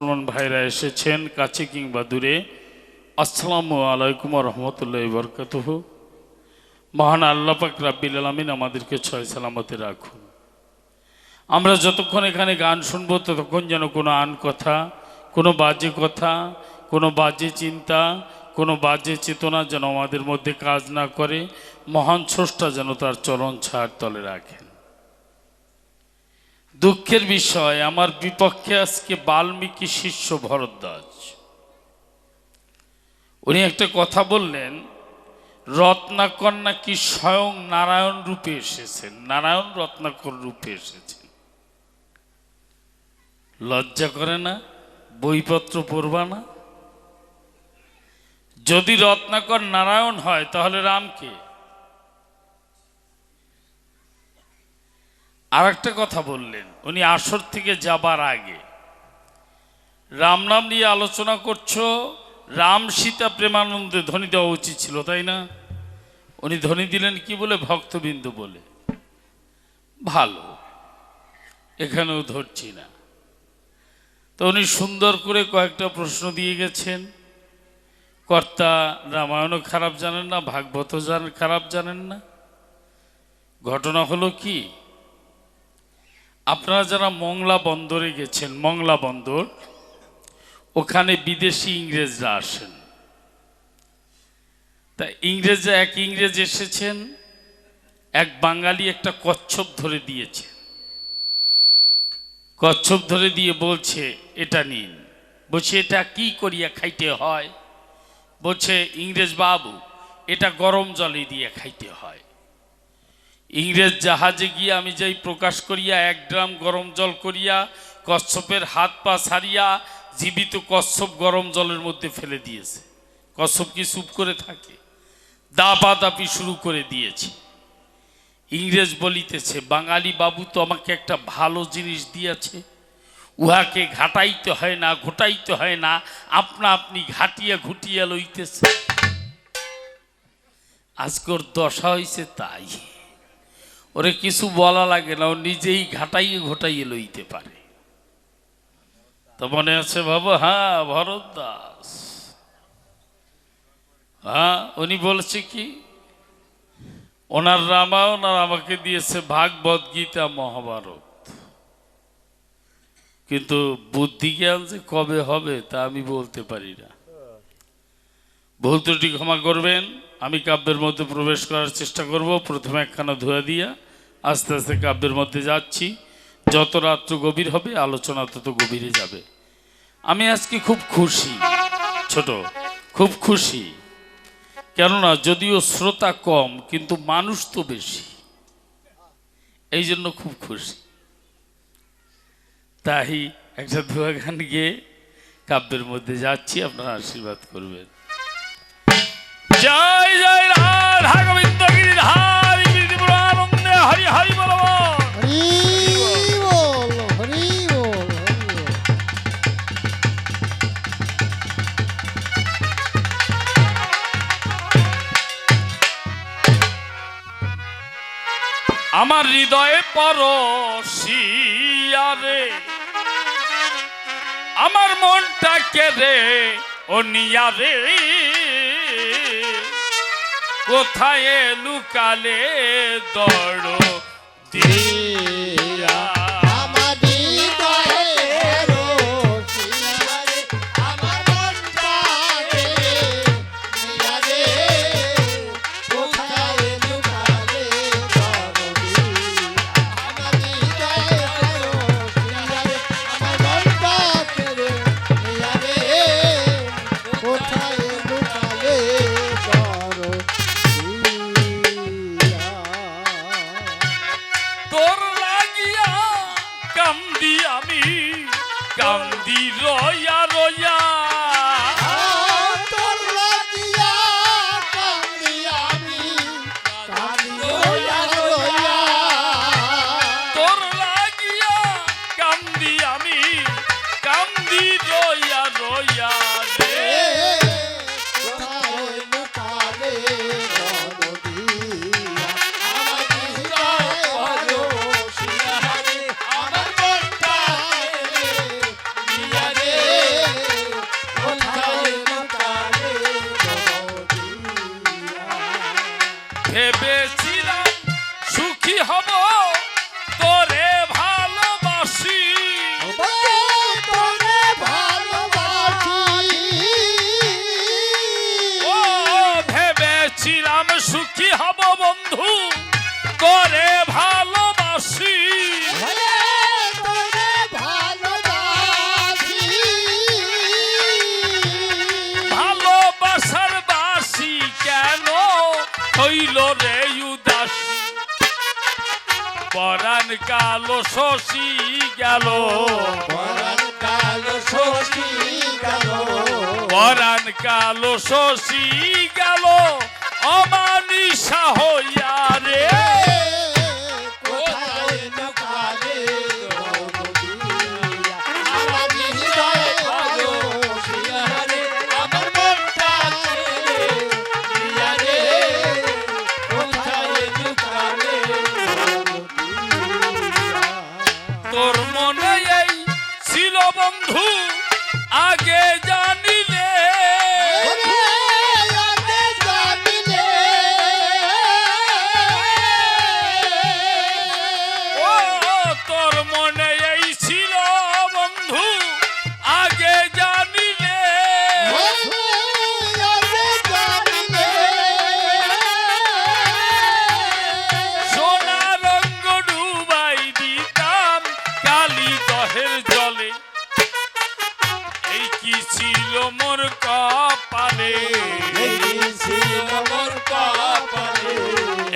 মুসলমান ভাইরা এসেছেন কাছে কিংবা দূরে, আসসালামু আলাইকুম ওয়া রাহমাতুল্লাহি ওয়া বারাকাতুহু। মহান আল্লাহ পাক রাব্বিল আলামিন আমাদেরকে ছয় সালামতে রাখুন। আমরা যতক্ষণ এখানে গান শুনবো ততক্ষণ যেন কোনো আন কথা, কোনো বাজে কথা, কোনো বাজে চিন্তা, কোনো বাজে চেতনা যেন আমাদের মধ্যে কাজ না করে। মহান স্রষ্টা যেন তার চরণ ছায়ার তলে রাখেন। দুঃখের বিষয়, আমার বিপক্ষে আজকে বাল্মীকি শিষ্য ভরদ্বাজ। উনি একটা কথা বললেন, রত্নাকর নাকি স্বয়ং নারায়ণ রূপে এসেছেন, নারায়ণ রত্নাকর রূপে এসেছেন। লজ্জা করে না? বইপত্র পড়বা না? যদি রত্নাকর নারায়ণ হয় তাহলে রামকে। আর একটা কথা বললেন, উনি আসর থেকে যাবার আগে রাম নাম নিয়ে আলোচনা করছো, রাম সীতা প্রেমানন্দে ধ্বনি দেওয়া উচিত ছিল, তাই না? উনি ধ্বনি দিলেন কি বলে? ভক্তবিন্দু বলে। ভালো, এখানেও ধরছি না। তো উনি সুন্দর করে কয়েকটা প্রশ্ন দিয়ে গেছেন। কর্তা রামায়ণও খারাপ জানেন না, ভাগবত খারাপ জানেন না। ঘটনা হলো কি, আপনারা যারা মংলা বন্দরে গেছেন, মংলা বন্দর, ওখানে বিদেশি ইংরেজরা আসেন। তা ইংরেজরা, এক ইংরেজ এসেছেন, এক বাঙালি একটা কচ্ছপ ধরে দিয়েছে। কচ্ছপ ধরে দিয়ে বলছে এটা নিন। বলছে এটা কি করিয়া খাইতে হয়? বলছে ইংরেজ বাবু, এটা গরম জলে দিয়ে খাইতে হয়। ইংরেজ জাহাজে গিয়ে আমি যাই প্রকাশ করিয়া 1 ড্রাম গরম জল করিয়া কচ্ছপের হাত পা ছাড়িয়া জীবিত কচ্ছপ গরম জলের মধ্যে ফেলে দিয়েছে। কচ্ছপ কি চুপ করে থাকে? দাপাদাপি শুরু করে দিয়েছে। ইংরেজ বলিতেছে, বাঙালি বাবু তো আমাকে একটা ভালো জিনিস দিয়েছে, উহাকে ঘাটাইতে হয় না, ঘটাইতে হয় না, আপনা আপনি ঘাটিয়া ঘুটিয়া লইতেছে। আজকের দশা হয়েছে তাই। ওরে কিছু বলা লাগে না, ও নিজেই ঘাটাইয়ে ঘটাইয়ে লইতে পারে। তো মনে আছে বাবু? হ্যাঁ, ভরদ্বাজ। হ্যাঁ, উনি বলছে কি, ওনার রামায়ণ আর আমাকে দিয়েছে ভাগবত, গীতা, মহাভারত। কিন্তু বুদ্ধি জ্ঞান যে কবে হবে তা আমি বলতে পারি না। ভুল ত্রুটি ক্ষমা করবেন। আমি কাব্যের মধ্যে প্রবেশ করার চেষ্টা করব। প্রথমে একখানা ধোয়া দিয়া আস্তে আস্তে কাব্যের মধ্যে যাচ্ছি। যত রাত্র গভীর হবে আলোচনা তত গভীরে যাবে। আমি আজকে খুব খুশি, ছোট, খুব খুশি। কেননা যদিও শ্রোতা কম কিন্তু মানুষ তো বেশি, এই জন্য খুব খুশি। তাই একটা ধোয়া গান গিয়ে কাব্যের মধ্যে যাচ্ছি, আপনারা আশীর্বাদ করবেন। জয় জয় রাধা গোবিন্দ গিরিধারী বিপুরানন্দে হরি হরি বল। আমার হৃদয়ে পরশিয়া রে, আমার মনটা কেড়ে ও নিয়া রে, কোথায় লুকালে দড় দিয়া। তোর লাগিয়া কান্দি আমি, কান্দি রয়া রয়া। তোর লাগিয়া কান্দি আমি, কান্দি রয়া রয়া। তোর লাগিয়া কান্দি আমি, কান্দি রয়া রয়া রে। আমার পরাণ কালো শশী গেল, পরাণ কালো শশী গেল, পরাণ কালো শশী গেল অমানিসা হইয়া রে। কোথায় লুকালে দ্রৌপদী, আমার হৃদয়ে ভালোবাসিয়া রে, আমার মনটা ছেড়ে দিয়া রে, কোথায় লুকালে দ্রৌপদী। তোর মনে এই ছিল বন্ধু আগে জানিলে, আগে জানিলে, ও তোর মনে এই ছিল বন্ধু আগে জানিলে, আগে জানিলে, সোনা রঙ্গ ডুবাই দিতাম কালী দহের জলে। এই কি ছিল মোর কপালে, এই ছিল মোর কপালে,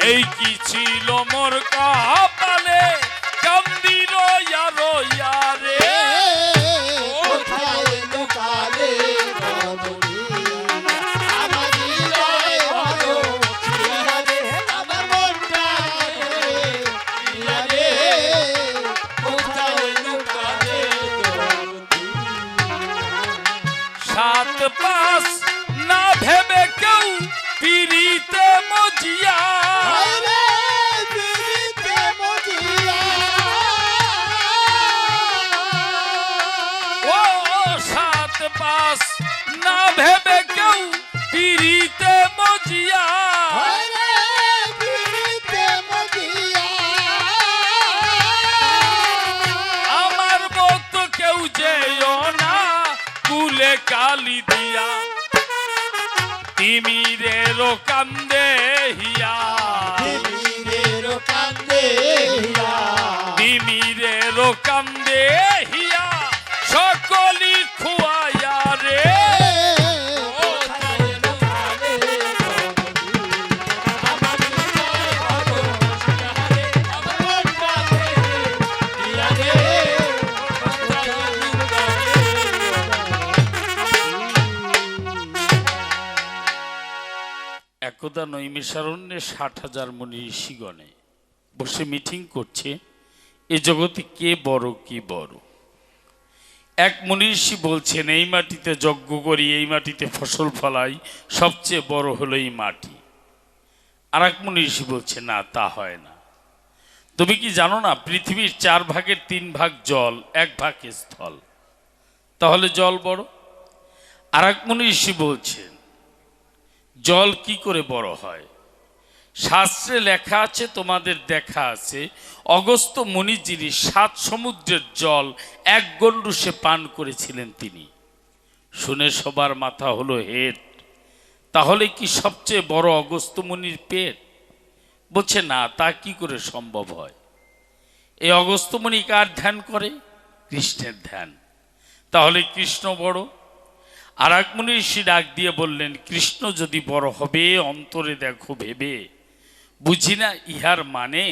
এই কি ছিল মোর কপালে, কান্দি রইয়া রইয়া রে। কোথায় লুকালে দ্রৌপদী, আমার হৃদয়ে ভালোবাসিয়া রে, আমার মনটা ছেড়ে দিয়া রে, কোথায় লুকালে দ্রৌপদী। সাত পাঁচ না ভেবে কেউ পিরিতে মজিয়া, হায়রে পিরিতে মজিয়া, ও সাত পাঁচ না ভেবে কেউ পিরিতে মজিয়া, হায়রে পিরিতে মজিয়া, আমার মতো কেউ যেও না কুলে কালি দিয়া, তিমিরেরও কান্দে হিয়া, তিমিরেরও কান্দে হিয়া, তিমিরেরও কান্দে হিয়া, সকলি খুয়াইয়া রে। কোথায় লুকালে দ্রৌপদী, আমার হৃদয়ে ভালোবাসিয়া রে, আমার মনটা ছেড়ে দিয়া রে, কোথায় লুকালে একদা নৈমিষারণ্যে 60,000 মুনি ঋষিগণে বসে মিটিং করছে, এ জগতে কে বড় কি বড়। এক মুনি ঋষি বলছেন, এই মাটিতে যজ্ঞ করি, এই মাটিতে ফসল ফলাই, সবচেয়ে বড় হলো এই মাটি। আর এক মুনি ঋষি বলছে, না তা হয় না। তুমি কি জানো না পৃথিবীর 4 ভাগের 3 ভাগ জল, 1 ভাগ স্থল, তাহলে জল বড়। আর এক মুনি ঋষি বলছেন, জল কি করে বড় হয়? শাস্ত্রে লেখা আছে, তোমাদের দেখা আছে, অগস্ত্য মুনি যিনি 7 সমুদ্রের জল 1 গণ্ডূষে পান করেছিলেন তিনি। শুনে সবার মাথা হলো হেট। তাহলে কি সবচেয়ে বড় অগস্ত্য মুনির পেট? বলছে না, তা কি করে সম্ভব হয়? এই অগস্ত্য মুনি কার ধ্যান করে? কৃষ্ণের ধ্যান। তাহলে কৃষ্ণ বড়। আর এক মুনি ঋষি ডাক দিয়ে বললেন, কৃষ্ণ যদি বড় হবে, অন্তরে দেখো ভেবে, বুঝি না ইহার মানে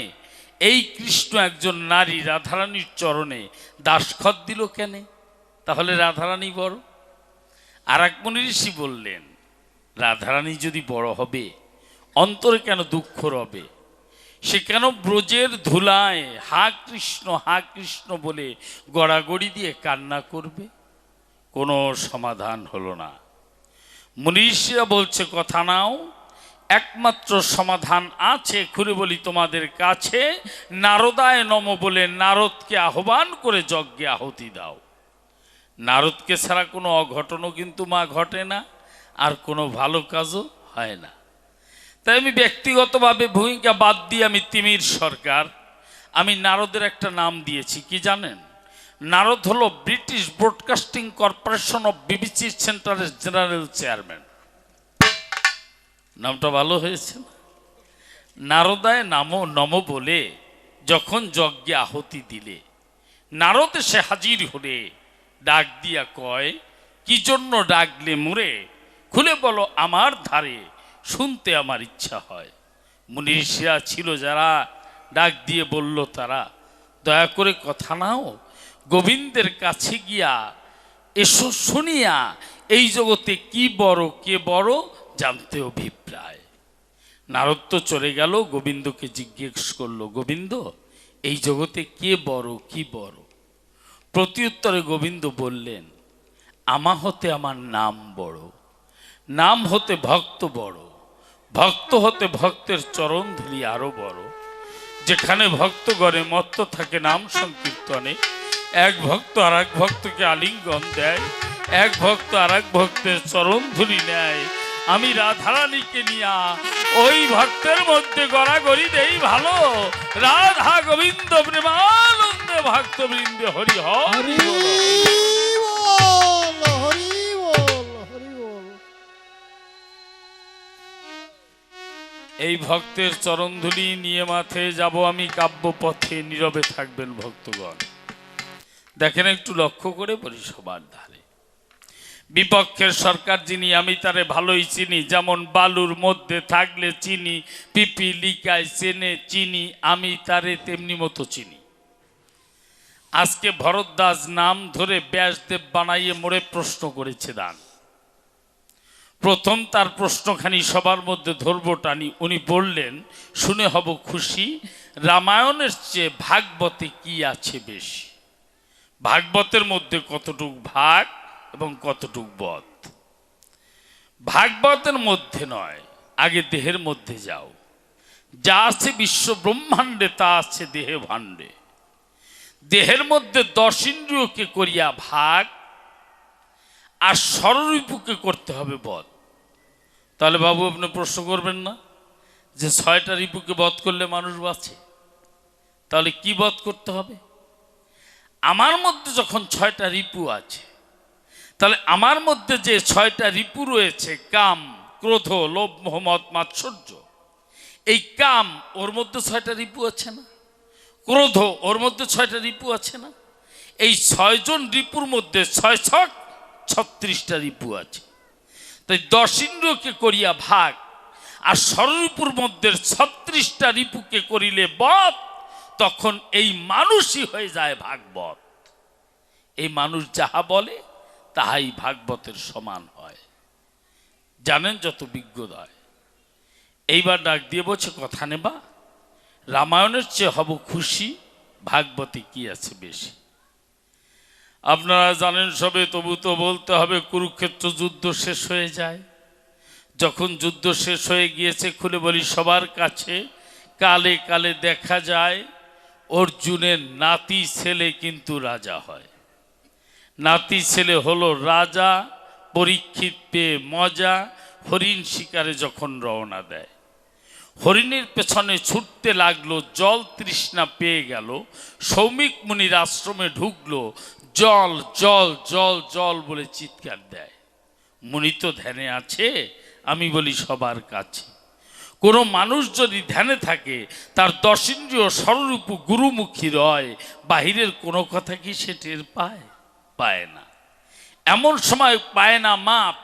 এই কৃষ্ণ একজন নারী রাধারানীর চরণে দাসখত দিল কেন? তাহলে রাধারানী বড়। আর এক মুনি ঋষি বললেন, রাধারানী যদি বড় হবে, অন্তরে কেন দুঃখ রবে? সে কেন ব্রজের ধুলায় হা কৃষ্ণ বলে গড়াগড়ি দিয়ে কান্না করবে? কোনো সমাধান হলো না। মুনি ঋষিরা বলছে, কথা নাও, একমাত্র সমাধান আছে, খুলে বলি তোমাদের কাছে। নারদায় নম বলে নারদকে আহ্বান করে যজ্ঞে আহুতি দাও। নারদকে ছাড়া কোনো অঘটনও কিন্তু মা ঘটে না, আর কোনো ভালো কাজও হয় না। তাই আমি ব্যক্তিগতভাবে ভূমিকা বাদ দিয়ে, আমি তিমির সরকার, আমি নারদের একটা নাম দিয়েছি, কি জানেন? নারদ হলো British broadcasting corporation of BBC সেন্টারের জেনারেল চেয়ারম্যান। নামটা ভালো হয়েছে। নারদায় নম বলে যখন যজ্ঞে আহুতি দিলে, নারদ এসে হাজির হলে ডাক দিয়া কয়, কি জন্য ডাকলে মুরে? খুলে বলো আমার ধারে, শুনতে আমার ইচ্ছা হয়। মুনি ঋষিরা ছিল যারা ডাক দিয়ে বলল তারা, দয়া করে কথা নাও, গোবিন্দের কাছে গিয়া এসো শুনিয়া এই জগতে কি বড় কে বড় জানতে অভিপ্রায়। নারদ তো চলে গেল, গোবিন্দকে জিজ্ঞেস করলো, গোবিন্দ এই জগতে কে বড় কি বড়? প্রত্যুত্তরে গোবিন্দ বললেন, আমা হতে আমার নাম বড়, নাম হতে ভক্ত বড়, ভক্ত হতে ভক্তের চরণ ধুলি আরো বড়। যেখানে ভক্তগণে মত্ত থাকে নাম সংকীর্তনে, এক ভক্ত আর এক ভক্তকে আলিঙ্গন দেয়, এক ভক্ত আর এক ভক্তের চরণ ধুলি নেয়। আমি রাধারানীকে নিয়া ওই ভক্তের মধ্যে গড়াগড়ি দেই ভালো। রাধা গোবিন্দ প্রেমানন্দে ভক্তবৃন্দে হরি হরি বল। হরি বল, হরি বল। এই ভক্তের চরণধুলি নিয়ে মাথে যাব আমি কাব্য পথে, নীরবে থাকবেন ভক্তগণ। দেখেন একটু লক্ষ্য করে বলি, সবার ধারে বিপক্ষের সরকার যিনি, আমি তারে ভালোই চিনি। যেমন বালুর মধ্যে থাকলে চিনি, পিপিলিকায় চেনে চিনি, আমি তারে তেমনি মতো চিনি। আজকে ভরদ্বাজ নাম ধরে ব্যাসদেব বানাইয়ে মোড়ে প্রশ্ন করেছে দান। প্রথম তার প্রশ্নখানি সবার মধ্যে ধরবো টানি। উনি বললেন, শুনে হব খুশি, রামায়ণের চেয়ে ভাগবতে কি আছে বেশি? ভাগবতের মধ্যে কতটুক ভাগ এবং কতটুক বধ? ভাগবতের মধ্যে নয়, আগে দেহের মধ্যে যাও। যা আছে বিশ্ব ব্রহ্মাণ্ডে তা আছে দেহে ভাণ্ডে। দেহের মধ্যে 10 ইন্দ্রিয়কে করিয়া ভাগ, আর ষড়রিপুকে করতে হবে বধ। তাহলে বাবু আপনি প্রশ্ন করবেন না যে 6টা রিপুকে বধ করলে মানুষ বাঁচে? তাহলে কি বধ করতে হবে? আমার মধ্যে যখন 6টা রিপু আছে, তাহলে আমার মধ্যে যে 6টা রিপু রয়েছে, কাম, ক্রোধ, লোভ, মোহ, মদ, মাৎসর্য, এই কাম ওর মধ্যে 6টা রিপু আছে না? ক্রোধ ওর মধ্যে 6টা রিপু আছে না? এই 6 জন রিপুর মধ্যে 6 ছক 36টা রিপু আছে। তাই 10 ইন্দ্রিয়কে করিয়া ভাগ, আর ষড়রিপুর মধ্যে 36টা রিপুকে করিলে বধ, তখন এই মানুষই হয়ে যায় ভাগবত। এই মানুষ যাহা বলে তাহাই ভাগবতের সমান হয়। জানেন যত বিজ্ঞদয়। এইবার ডাক দিয়ে বলছে, কথা নেবা? রামায়ণের চেয়ে হব খুশি, ভাগবতে কি আছে বেশি? আপনারা জানেন সবে, তবু তো বলতে হবে, কুরুক্ষেত্র যুদ্ধ শেষ হয়ে যায়। যখন যুদ্ধ শেষ হয়ে গিয়েছে, খুলে বলি সবার কাছে, কালে কালে দেখা যায় অর্জুনের নাতি ছেলে কিন্তু রাজা হয়। নাতি ছেলে হলো রাজা। পরীক্ষিত পেয়ে মজা, হরিণ শিকারে যখন রওনা দেয়, হরিণের পেছনে ছুটতে লাগলো, জল তৃষ্ণা পেয়ে গেল, সৌমিক মুনির আশ্রমে ঢুকলো, জল জল জল জল বলে চিৎকার দেয়। মুনি তো ধ্যানে আছে, আমি বলি সবার কাছে। কোনো মানুষ যদি ধ্যানে থাকে, তার 10 ইন্দ্রিয় ষড়রূপ গুরুমুখী রয়, বাহিরের কোনো কথা কি সে টের পায়? পায় না। এমন সময় পায় না মাপ,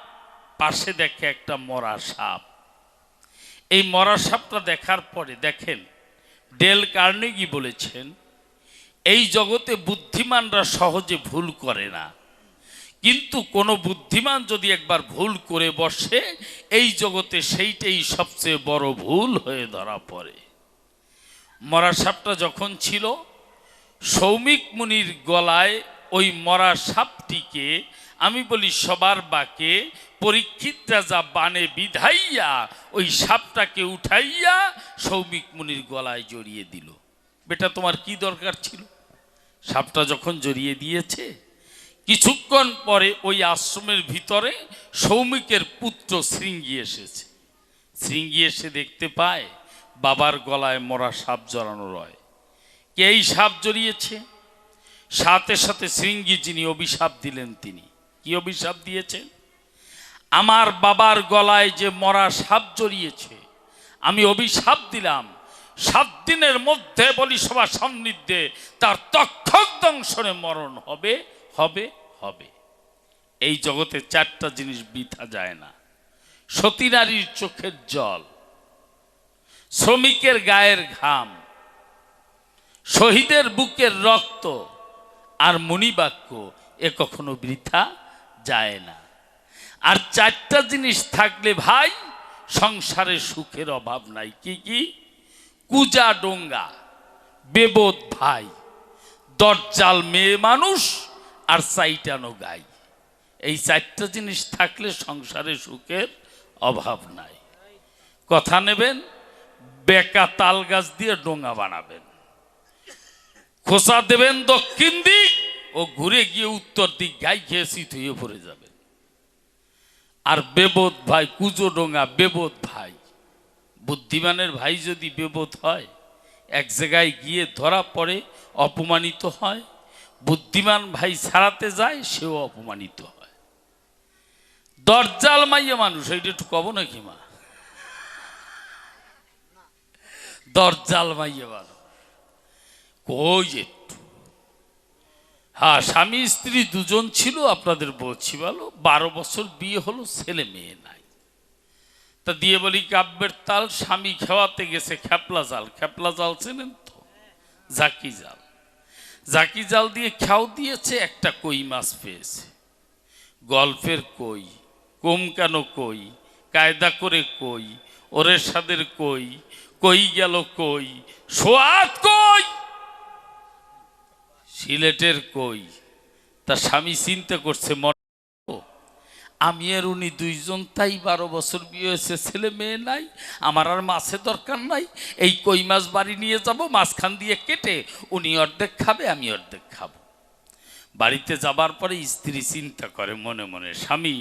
পাশে দেখে একটা মরা সাপ। এই মরা সাপটা দেখার পরে দেখেন, ডেল কার্নেগি বলেছেন, এই জগতে বুদ্ধিমানরা সহজে ভুল করে না, কিন্তু কোনো বুদ্ধিমান যদি একবার ভুল করে বসে, এই জগতে সেইটাই সবচেয়ে বড় ভুল হয়ে ধরা পড়ে। মরা সাপটা যখন ছিল, সৌমিক মুনির গলায় ওই মরা সাপটিকে, আমি বলি সবার বাকে, পরীক্ষিত রাজা বানে বিধাইয়া ওই সাপটাকে উঠাইয়া সৌমিক মুনির গলায় জড়িয়ে দিল। বেটা তোমার কি দরকার ছিল? সাপটা যখন জড়িয়ে দিয়েছে, কিছুক্ষণ পরে ওই আশ্রমের ভিতরে সৌমিকের পুত্র শৃঙ্গি এসেছে। শৃঙ্গি এসে দেখতে পায় বাবার গলায় মরা সাপ জড়ানো রয়। কে এই সাপ জড়িয়েছে? সাথে সাথে শৃঙ্গি যিনি অভিশাপ দিলেন, তিনি কি অভিশাপ দিয়েছেন? আমার বাবার গলায় যে মরা সাপ জড়িয়েছে, আমি অভিশাপ দিলাম 7 দিনের মধ্যে বলি সবার সান্নিধ্যে তার তক্ষক দংশনে মরণ হবে হবে হবে। এই জগতে 4টা জিনিস বৃথা যায় না: সতী নারীর চোখের জল, শ্রমিকের গায়ের ঘাম, শহীদের বুকের রক্ত আর মণিবাক্য এ কখনো বৃথা যায় না। আর চারটা জিনিস থাকলে ভাই সংসারে সুখের অভাব নাই। কি কি? কুজা ডোঙ্গা, বেবোধ ভাই, দরজাল মেয়ে মানুষ আর চাইটানো গাই। এই চারটা জিনিস থাকলে সংসারে সুখের অভাব নাই। কথা নেবেন, বেকা তাল গাছ দিয়ে ডোঙ্গা বানাবেন, খোসা দেবেন দক্ষিণ দিক, ও ঘুরে গিয়ে উত্তর দিক গাই খেয়ে শীত হয়ে পড়ে যাবে। আর বেবোধ ভাই, কুজো ডোঙ্গা বেবোধ ভাই, বুদ্ধিমানের ভাই যদি বেবোধ হয় এক জায়গায় গিয়ে ধরা পড়ে অপমানিত হয়, বুদ্ধিমান ভাই ছাড়াতে যায় সেও অপমানিত হয়। দরজাল মাইয়া মানুষ, এইটা একটু কব নাকি মা? দরজাল মাইয়া মানুষ কই একটু। হ্যাঁ, স্বামী স্ত্রী দুজন ছিল, আপনাদের বলছি ভালো, 12 বছর বিয়ে হলো, ছেলে মেয়ে নাই। তা দিয়ে বলি কাব্যের তাল, স্বামী খেওয়াতে গেছে খেপলা জাল। খেপলা জাল চেনেন তো? জাকি জাল। জাকি জাল দিয়ে খেয়াও দিয়েছে, একটা কই মাছ পেয়েছে। গল্পের কই, কম কেন কই, কায়দা করে কই, ওরে সাদের কই, কই গেল কই, সোয়াদ কই, সিলেটের কই। তা স্বামী চিন্তা করছে, আমি আর উনি দুইজন, তাই 12 বছর বিয়ে হয়েছে, ছেলে মেয়ে নাই, আমার আর মাছের দরকার নাই, এই কই মাছ বাড়ি নিয়ে যাব, মাঝখান দিয়ে কেটে উনি অর্ধেক খাবে, আমি অর্ধেক খাবো। বাড়িতে যাবার পরে স্ত্রী চিন্তা করে মনে মনে, স্বামী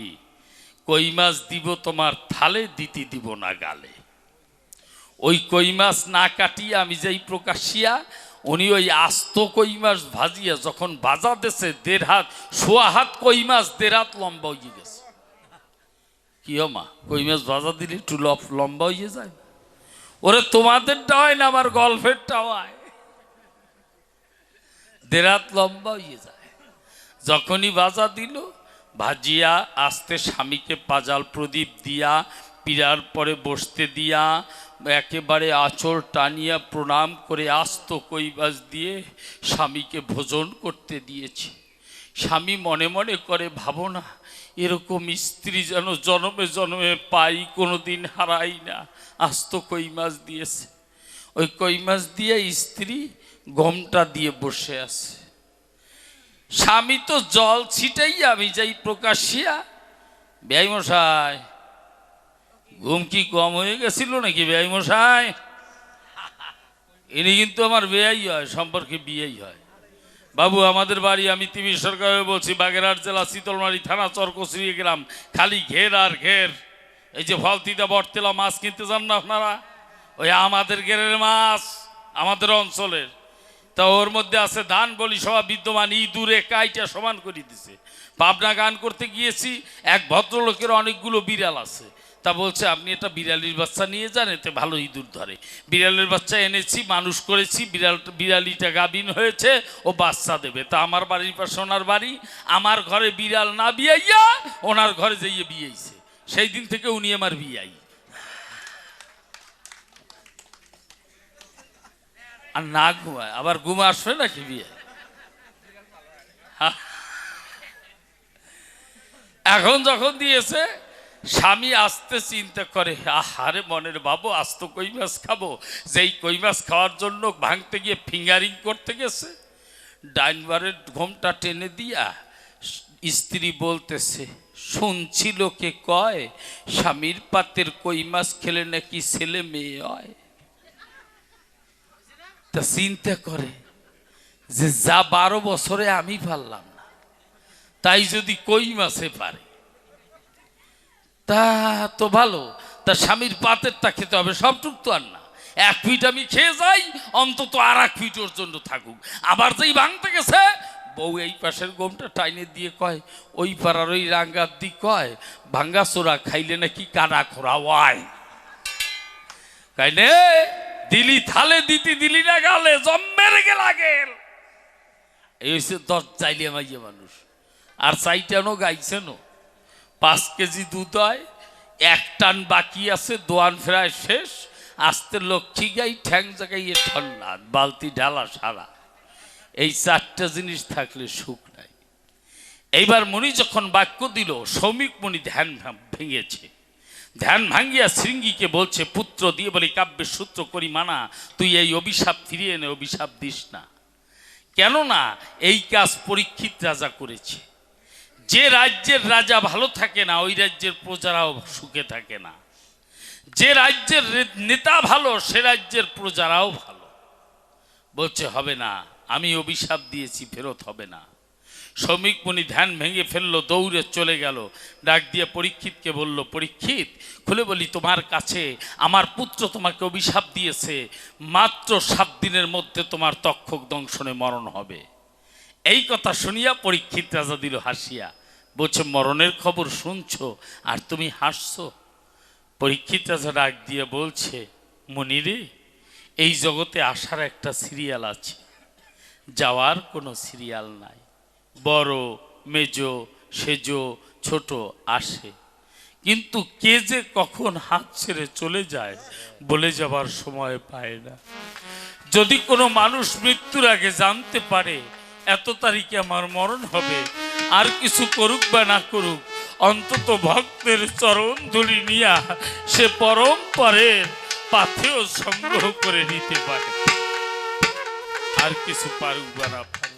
কই মাছ দিব তোমার থালে, দিতে দিব না গালে। ওই কই মাছ না কাটিয়ে আমি যাই প্রকাশিয়া, উনি ওই আস্ত কই মাছ ভাজিয়া যখন ভাজা দেশে 1.5 হাত, 1.25 হাত কই মাছ 1.5 হাত লম্বা হয়ে গেছে। কি মা, কই মাছ ভাজা দিলে একটু লম্বা হয়ে যায়? ওরে তোমাদেরটা হয় না, আমার গল্পেরটা হয়, 1.5 হাত লম্বা হয়ে যায়। যখনই ভাজা দিল, ভাজিয়া আস্তে স্বামীকে পাজাল প্রদীপ দিয়া, পীড়ার পরে বসতে দিয়া, একেবারে আঁচল টানিয়া প্রণাম করে আস্ত কই মাছ দিয়ে স্বামীকে ভোজন করতে দিয়েছে। স্বামী মনে মনে করে, ভাবো না এরকম স্ত্রী যেন জন্মে জন্মে পাই, কোনোদিন হারাই না। আস্ত কই মাছ দিয়েছে, ওই কই মাছ দিয়ে স্ত্রী গমটা দিয়ে বসে আছে। স্বামী তো জল ছিটাই, আমি যাই প্রকাশিয়া, বেয়াই মশাই ঘুম কি কম হয়ে গেছিল নাকি বেয়াই মশাই? ইনি কিন্তু আমার বেয়াই হয়, সম্পর্কে বিয়েই হয়। বাবু আমাদের বাড়ি, আমি টিভি সরকারে বলছি, বাগেরহাট জেলা শীতলমারি থানা চরকচুরি গ্রাম, খালি ঘের আর ঘের। এই যে ফলতিটা বটতেলা মাছ কিনতে যান না আপনারা, ওই আমাদের ঘেরের মাছ, আমাদের অঞ্চলের। তা ওর মধ্যে আছে ধান বলি সভা বিদ্যমান, ইঁদুরে কাইটা সমান করে দিছে। পাবনা গান করতে গিয়েছি, এক ভদ্রলোকের অনেকগুলো বিড়াল আছে। তা বলছে, আপনি একটা বিড়ালির বাচ্চা নিয়ে যান, এতে ভালো ইঁদুর ধরে। বিড়ালের বাচ্চা এনেছি, মানুষ করেছি, বিড়ালিটা গাভিন হয়েছে, ও বাচ্চা দেবে। তা আমার বাড়ির পাশে ওনার বাড়ি, আমার ঘরে বিড়াল না বিয়াইয়া ওনার ঘরে যাইয়ে বিয়েছে। সেই দিন থেকে উনি আমার বিয়াই। আর না ঘুমায়, আবার ঘুম আসবে নাকি বিয়ে? এখন যখন দিয়েছে, স্বামী আসতে চিন্তা করে, আহারে মনের বাবু, আজ তো কই মাছ খাবো। যেই কই মাছ খাওয়ার জন্য ভাঙতে গিয়ে ফিঙ্গারিং করতে গেছে, ডাইনবারের ঘোমটা টেনে দিয়া স্ত্রী বলতেছে, শুনছি লোকে কয় স্বামীর পাতের কই মাছ খেলে নাকি ছেলে মেয়ে হয়। তা চিন্তা করে যে যা 12 বছরে আমি পারলাম না, তাই যদি কই মাছে পারে তা তো ভালো। তা স্বামীর পাতেরটা খেতে হবে, সবটুক তো আর না। 1 ফিট আমি খেয়ে যাই, অন্তত আর 1 ফিট ওর জন্য থাকুক। আবার যেই ভাঙতে গেছে, বউ এই পাশের গোমটা টাইনে দিয়ে কয়, ওই পাড়ার ওই রাঙ্গার দিক কয়, ভাঙ্গা চোরা খাইলে নাকি কানা খোরা হয়। কাইনে দিলি থালে, দিতি দিলি না গালে, জম্মের গেলা গেল। এই হচ্ছে 10 চাইলে মাইয়ে মানুষ। আর চাইটানো গাইছেনো, 5 কেজি দুধ হয়, 1 টান বাকি আছে, দোয়ান ফেরায় শেষ। আস্তে লক্ষ্মী গাই ঠ্যাং জাগাইয়ে ঠান্ডা বালতি ঢালা সারা, এই চারটা জিনিস থাকলে সুখ নাই। এইবার মুনি যখন বাক্য দিল, সৌমিক মুনি ধ্যান ভেঙেছে। ধ্যান ভাঙ্গিয়া শৃঙ্গীকে বলছে, পুত্র দিয়ে বলি কাব্যের সূত্র করি মানা, তুই এই অভিশাপ ফিরিয়ে নে, অভিশাপ দিস না। কেননা এই কাজ পরীক্ষিত রাজা করেছে। যে রাজ্যের রাজা ভালো থাকে না, ওই রাজ্যের প্রজারাও সুখে থাকে না। যে রাজ্যের নেতা ভালো, সে রাজ্যের প্রজারাও ভালো। বলছে হবে না, আমি অভিশাপ দিয়েছি, ফেরত হবে না। সৌমিক মুনি ধ্যান ভেঙে ফেললো, দৌড়ে চলে গেল। ডাক দিয়ে পরীক্ষিতকে বলল, পরীক্ষিত খুলে বলি, তোমার কাছে আমার পুত্র তোমাকে অভিশাপ দিয়েছে, মাত্র 7 দিনের মধ্যে তোমার তক্ষক দংশনে মরণ হবে। এই কথা শুনিয়া পরীক্ষিত রাজা দিল হাসিয়া, বলছে মরণের খবর শুনছো আর তুমি হাসছো। পরীক্ষিত রাজা ডাক দিয়ে বলছে, মুনিরে, এই জগতে আসার একটা সিরিয়াল আছে, যাওয়ার কোনো সিরিয়াল নাই। বড় মেজো সেজো ছোট আসে, কিন্তু কে যে কখন হাত ছেড়ে চলে যায় বলে যাবার সময় পায় না। যদি কোনো মানুষ মৃত্যুর আগে জানতে পারে এত তারিখে আমার মরণ হবে, আর কিছু করুক বা না করুক, অন্তত ভক্তের চরণ ধুলি নিয়া সে পরম্পরের পাথেও সংগ্রহ করে নিতে পারে, আর কিছু পারুক বা না পারুক।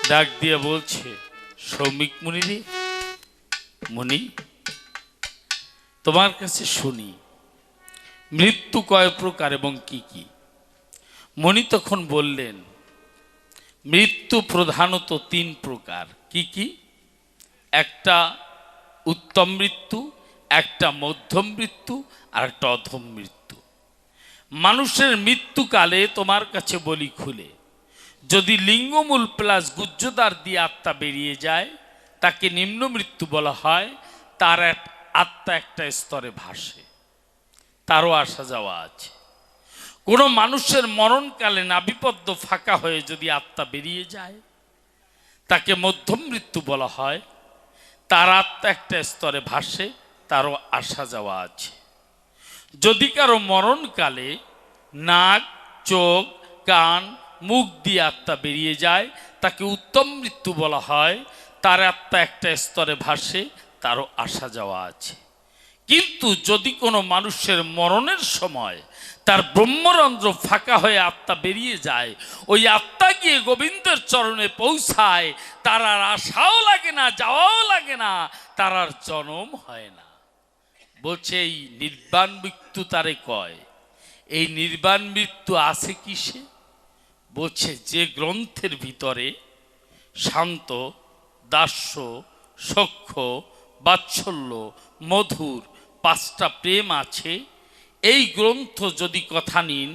ডাক দিয়ে বলছে, সৌমিক মুনি রে, মুনি তোমার কাছে শুনি মৃত্যু কয় প্রকার এবং কি কি। মুনি তখন বললেন, মৃত্যু প্রধানত 3 প্রকার। কি কি? একটা উত্তম মৃত্যু, একটা মধ্যম মৃত্যু, আর একটা অধম মৃত্যু। মানুষের মৃত্যুকালে তোমার কাছে বলি খুলে, যদি লিঙ্গমূল প্লাস গুহ্যদ্বার দিয়ে আত্মা বেরিয়ে যায় তাকে নিম্ন মৃত্যু বলা হয়। তার আত্মা একটা স্তরে ভাসে, তারও আসা যাওয়া আছে। কোনো মানুষের মরণকালে নাভিপদ্ম ফাঁকা হয়ে যদি আত্মা বেরিয়ে যায় তাকে মধ্যম মৃত্যু বলা হয়। তার আত্মা একটা স্তরে ভাসে, তারও আসা যাওয়া আছে। যদি কারো মরণকালে নাক, চোখ, কান, মুখ দিয়ে আত্মা বেরিয়ে যায় তাকে উত্তম মৃত্যু বলা হয়। তার আত্মা একটা স্তরে ভাসে, তারও আসা যাওয়া আছে। কিন্তু যদি কোনো মানুষের মরণের সময় তার ব্রহ্মরন্ধ্র ফাঁকা হয়ে আত্মা বেরিয়ে যায়, ওই আত্মা গিয়ে গোবিন্দের চরণে পৌঁছায়, তার আর আসাও লাগে না, যাওয়াও লাগে না, তার আর জন্ম হয় না। বলছে এই নির্বাণ মৃত্যু তারে কয়। এই নির্বাণ মৃত্যু আছে কিসে? বলছে যে গ্রন্থের ভিতরে শান্ত, দাস্য, সখ্য, বাৎসল্য, মধুর 5টা প্রেম আছে, এই গ্রন্থ যদি কথা নিন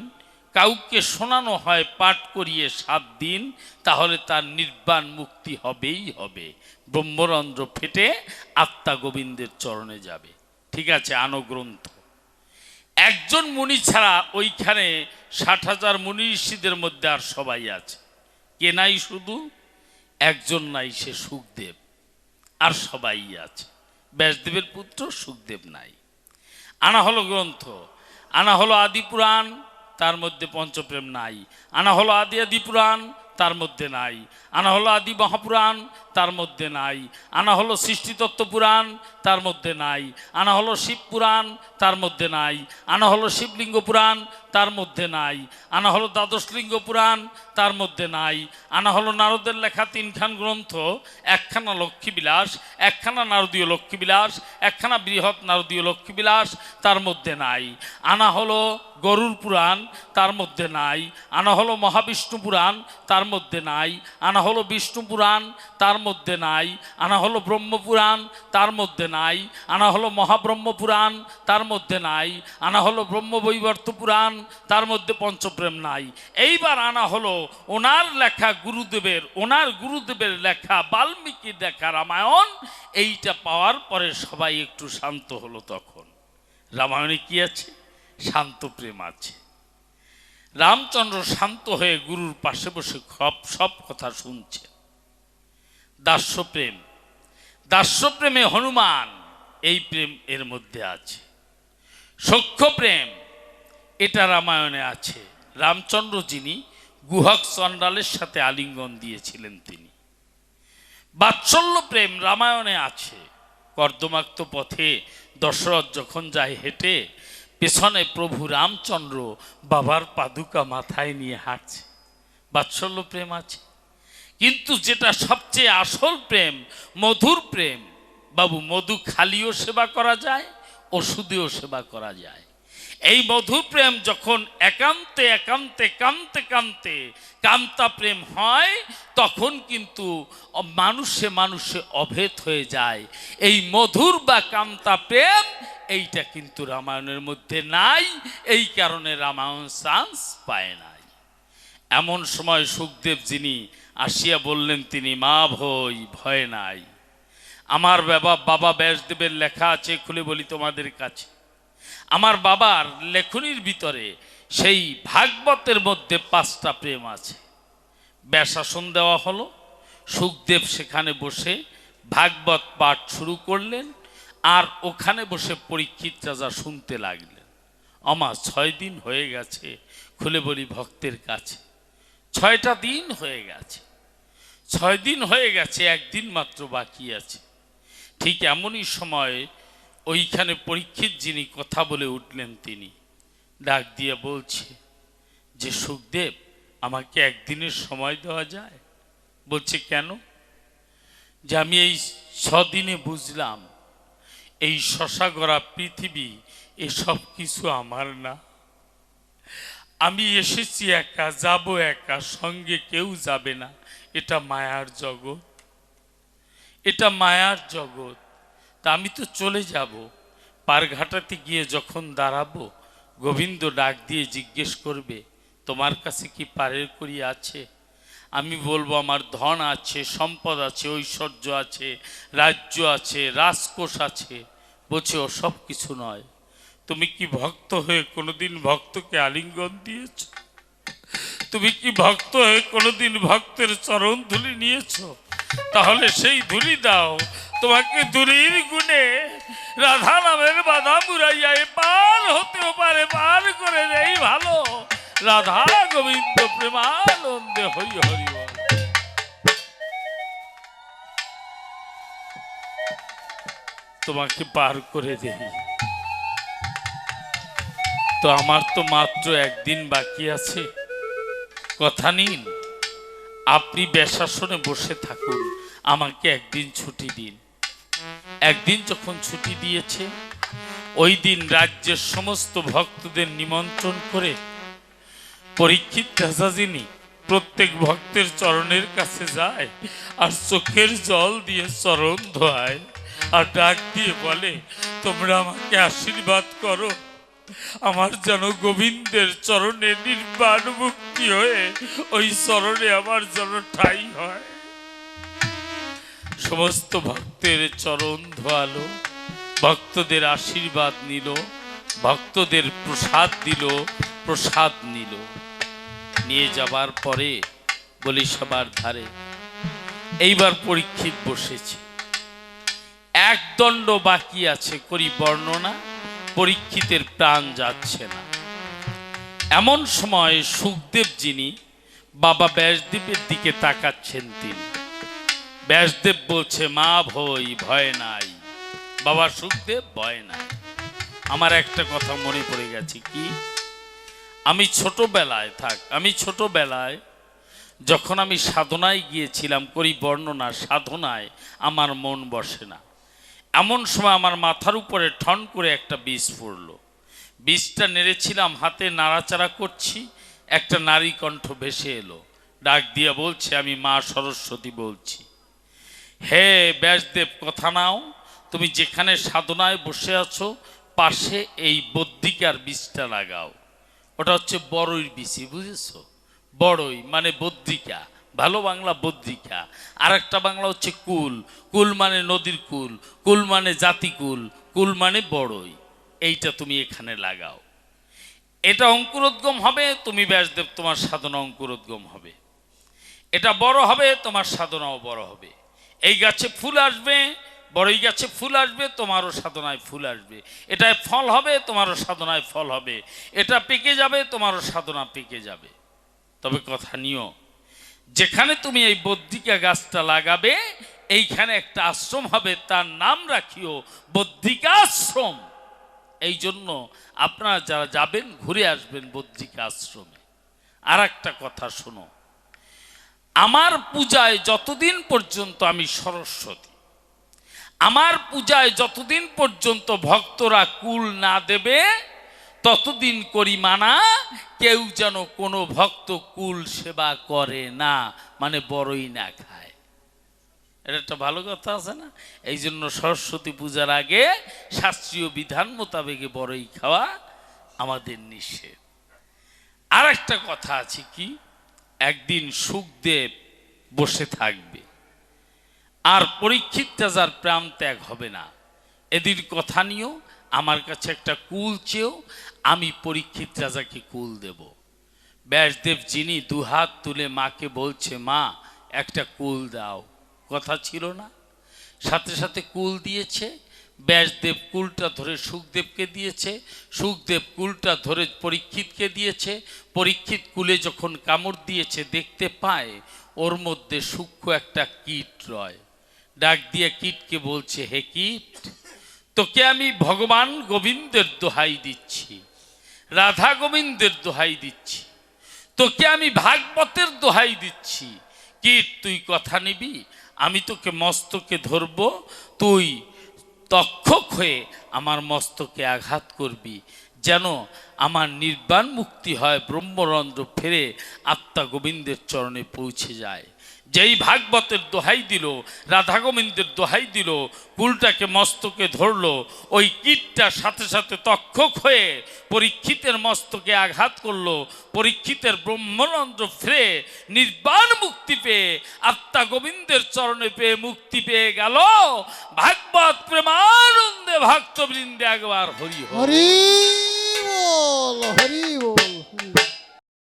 কাউকে শোনানো হয় পাঠ করিয়ে 7 দিন, তাহলে তার নির্বাণ মুক্তি হবেই হবে। ব্রহ্মরন্ধ্র ফেটে আত্মা গোবিন্দের চরণে যাবে। ঠিক আছে, আনো গ্রন্থ। একজন মুনি ছাড়া ওইখানে 60,000 মুনি ঋষিদের মধ্যে আর সবাই আছে। কে নাই? শুধু একজন নাই, সে সুখদেব। আর সবাই আছে। ব্যাসদেবের পুত্র সুখদেব নাই। আনা হলো গ্রন্থ, আনা হলো আদি পুরাণ, তার মধ্যে পঞ্চপ্রেম নাই। আনা হলো আদি আদি পুরাণ, তার মধ্যে নাই। আনা হলো আদি মহাপুরাণ, তার মধ্যে নাই। আনা হলো সৃষ্টিতত্ত্ব পুরাণ, তার মধ্যে নাই। আনা হলো শিব পুরাণ, তার মধ্যে নাই। আনা হলো শিবলিঙ্গ পুরাণ, তার মধ্যে নাই। আনা হলো দ্বাদশলিঙ্গ পুরাণ, তার মধ্যে নাই। আনা হলো নারদের লেখা 3খান গ্রন্থ, একখানা লক্ষ্মীবিলাস, একখানা নারদীয় লক্ষ্মীবিলাস, একখানা বৃহৎ নারদীয় লক্ষ্মীবিলাস, তার মধ্যে নাই। আনা হলো গরুর পুরাণ, তার মধ্যে নাই। আনা হলো মহাবিষ্ণু পুরাণ, তার মধ্যে নাই। আনা হলো বিষ্ণু পুরাণ, তার মধ্যে নাই। আনা হলো ব্রহ্মপুরাণ, তার মধ্যে নাই। আনা হলো মহাব্রহ্ম পুরাণ, তার মধ্যে নাই। আনা হলো ব্রহ্মবৈবর্ত পুরাণ, তার মধ্যে পঞ্চপ্রেম নাই। এইবার আনা হলো ওনার লেখা ওনার গুরুদেবের লেখা বাল্মীকির লেখা রামায়ণ। এইটা পাওয়ার পরে সবাই একটু শান্ত হলো। তখন রামায়ণে কি আছে? শান্ত প্রেম আছে। রামচন্দ্র শান্ত হয়ে গুরুর পাশে বসে সব কথা শুনছে। দাস্যপ্রেম, দাস্যপ্রেমে হনুমান, এই প্রেম এর মধ্যে আছে। সখ্য প্রেম এটা রামায়ণে আছে। রামচন্দ্র যিনি গুহক চণ্ডালের সাথে আলিঙ্গন দিয়েছিলেন তিনি। বাৎসল্য প্রেম রামায়ণে আছে। কর্দমাক্ত পথে দশরথ যখন যায় হেঁটে, পেছনে প্রভু রামচন্দ্র বাবার পাদুকা মাথায় নিয়ে হাঁটছে, বাৎসল্য প্রেম আছে। কিন্তু যেটা সবচেয়ে আসল প্রেম, মধুর প্রেম, বাবু, মধু খালিও সেবা করা যায়, ওষুধেও সেবা করা যায়। এই মধুর প্রেম যখন একান্তে একান্তে কামতে কামতে কামতা প্রেম হয়, তখন কিন্তু মানুষে মানুষে অভেদ হয়ে যায়। এই মধুর বা কামতা প্রেম এইটা কিন্তু রামায়ণের মধ্যে নাই। এই কারণে রামায়ণ চান্স পায় নাই। এমন সময় সুখদেব যিনি আসিয়া বললেন, তিনি মা ভয় নাই। আমার বাবা ব্যাসদেবের লেখা আছে, খুলে বলি তোমাদের কাছে। আমার বাবার লেখনির ভিতরে সেই ভাগবতের মধ্যে 5টা প্রেম আছে। ব্যাসাসন দেওয়া হলো, সুখদেব সেখানে বসে ভাগবত পাঠ শুরু করলেন, আর ওখানে বসে পরীক্ষিত রাজা শুনতে লাগলেন। 6 দিন হয়ে গেছে, খুলে বলি ভক্তের কাছে, 6টা দিন হয়ে গেছে। 6 দিন হয়ে গেছে, 1 দিন মাত্র বাকি আছে। ঠিক এমনই সময় ওইখানে পরীক্ষিত যিনি কথা বলে উঠলেন, তিনি ডাক দিয়ে বলছে যে, সুখদেব, আমাকে 1 দিনের সময় দেওয়া যায়? বলছে কেন? যে আমি এই 6 দিনে বুঝলাম এই শশাগড়া পৃথিবী এসব কিছু আমার না। আমি এসেছি একা, যাব একা, সঙ্গে কেউ যাবে না। এটা মায়ার জগৎ, এটা মায়ার জগৎ। তা আমি তো চলে যাব। পারঘাটাতে গিয়ে যখন দাঁড়াবো, গোবিন্দ ডাক দিয়ে জিজ্ঞেস করবে, তোমার কাছে কি পারের করি আছে? আমি বলবো, আমার ধন আছে, সম্পদ আছে, ঐশ্বর্য আছে, রাজ্য আছে, রাজকোষ আছে। বলছে, ও সব কিছু নয়। তুমি কি ভক্ত হয়ে কোনোদিন ভক্তকে আলিঙ্গন দিয়েছ? তুমি কি ভক্ত হয়ে কোনোদিন ভক্তের চরণ ধুলি নিয়েছ? তাহলে সেই ধুলি দাও। তোমাকে ধুলির গুণে রাধা নামের বাধা মুরাইয়া পার হতেও পারে, পার করে দেই ভালো। রাধা গোবিন্দ প্রেমানন্দে হরি হরি বল। তোমাকে পার করে দেই। তো আমার তো মাত্র 1 দিন বাকি আছে। কথা নিন, আপনি বেশাসনে বসে থাকুন, আমাকে 1 দিন ছুটি দিন। 1 দিন যখন ছুটি দিয়েছে, ওই দিন রাজ্যের সমস্ত ভক্তদের নিমন্ত্রণ করে পরীক্ষিত রাজা যিনি প্রত্যেক ভক্তের চরণের কাছে যায় আর চোখের জল দিয়ে চরণ ধোয়ায়, আর ডাক দিয়ে বলে, তোমরা আমাকে আশীর্বাদ করো, আমার যেন গোবিন্দের চরণে নির্বাণ মুক্তি হয়ে ওই চরণে আমার যেন ঠাঁই হয়। সমস্ত ভক্তের চরণ ধোয়ালো, ভক্তদের আশীর্বাদ নিল, ভক্তদের প্রসাদ দিল, প্রসাদ নিল। নিয়ে যাবার পরে বলি সবার ধারে এইবার পরীক্ষিত বসেছে। 1 দণ্ড বাকি আছে, করি বর্ণনা। পরীক্ষিতের প্রাণ যাচ্ছে না। এমন সময় সুখদেব যিনি বাবা ব্যাসদেবের দিকে তাকাচ্ছেন, তিনি ব্যাসদেব বলছে, মা ভয় নাই। বাবা সুখদেব, ভয় নাই। আমার একটা কথা মনে পড়ে গেছে, কি? আমি ছোটবেলায় যখন আমি সাধনায় গিয়েছিলাম, করি বর্ণনা, সাধনায় আমার মন বসে না। এমন সময় আমার মাথার উপরে ঠন করে একটা বীজ পড়লো। বীজটা নেড়েছিলাম, হাতে নাড়াচাড়া করছি, একটা নারী কণ্ঠ ভেসে এলো, ডাক দিয়ে বলছে, আমি মা সরস্বতী বলছি। হে ব্যাসদেব, কথা নাও। তুমি যেখানে সাধনায় বসে আছো, পাশে এই বদ্রিকার বীজটা লাগাও। ওটা হচ্ছে বড়ইর বীজ, বুঝেছো? বড়ই মানে বদ্রিকা, ভালো বাংলা বদ্রিকা। আর একটা বাংলা হচ্ছে কুল। কুল মানে নদীর কুল, কুল মানে জাতিকুল, কুল মানে বড়ই। এইটা তুমি এখানে লাগাও। এটা অঙ্কুরোদ্গম হবে, তুমি ব্যাসদেব তোমার সাধনা অঙ্কুরোদ্গম হবে। এটা বড় হবে, তোমার সাধনাও বড় হবে। এই গাছে ফুল আসবে, বড়ই গাছে ফুল আসবে, তোমারও সাধনায় ফুল আসবে। এটায় ফল হবে, তোমারও সাধনায় ফল হবে। এটা পেকে যাবে, তোমারও সাধনা পেকে যাবে। তবে কথা নিও, যেখানে তুমি এই বদ্রিকা গাছটা লাগাবে, এইখানে একটা আশ্রম হবে, তার নাম রাখিও বদ্রিকাশ্রম। এই জন্য আপনারা যারা যাবেন ঘুরে আসবেন বদ্রিকা আশ্রমে। আর একটা কথা শোনো, আমার পূজায় যতদিন পর্যন্ত আমি সরস্বতী, আমার পূজায় যতদিন পর্যন্ত ভক্তরা কুল না দেবে ততদিন করি মানা, কেউ যেন কোনো ভক্ত কুল সেবা করে না, মানে বড়ই না খায়। এটা একটা ভালো কথা আছে না? এই জন্য সরস্বতী পূজার আগে শাস্ত্রীয় বিধান মোতাবেক বড়ই খাওয়া আমাদের নিষেধ। আর একটা কথা আছে কি, একদিন সুখদেব বসে থাকবে, আর পরীক্ষিত রাজার প্রাণ ত্যাগ হবে না। এদিন কথা নিও, আমার কাছে একটা কুল চেয়েও, আমি পরীক্ষিত রাজাকে কুল দেব। ব্যাসদেব যিনি দুহাত তুলে মাকে বলছে, মা একটা কুল দাও, কথা ছিল না? সাথে সাথে কুল দিয়েছে। ব্যাসদেব কুলটা ধরে সুখদেবকে দিয়েছে, সুখদেব কুলটা ধরে পরীক্ষিতকে দিয়েছে। পরীক্ষিত কুলে যখন কামড় দিয়েছে, দেখতে পায় ওর মধ্যে সূক্ষ্ম একটা কীট রয়। ডাক দিয়ে কীটকে বলছে, হে কীট, তোকে আমি ভগবান গোবিন্দের দোহাই দিচ্ছি, রাধা গোবিন্দের দোহাই দিচ্ছি, তোকে আমি ভাগবতের দোহাই দিচ্ছি, কীট তুই কথা নিবি? আমি তোকে মস্তকে ধরব, তুই তক্ষক হয়ে আমার মস্তকে আঘাত করবি, যেন আমার নির্বাণ মুক্তি হয়, ব্রহ্মরন্ধ্র ফেরে আত্মা গোবিন্দের চরণে পৌঁছে যায়। যেই ভাগবতের দোহাই দিল, রাধা গোবিন্দের দোহাই দিল, কুলটাকে মস্তকে ধরলো, ওই কীটটা সাথে সাথে তক্ষক হয়ে পরীক্ষিতের মস্তকে আঘাত করলো। পরীক্ষিতের ব্রহ্মরন্ধ্র ফিরে নির্বাণ মুক্তি পেয়ে আত্মা গোবিন্দের চরণে পেয়ে মুক্তি পেয়ে গেল। ভাগবত প্রেমানন্দে ভক্তবৃন্দে একবার হরি হরি হরি বল, হরি বল।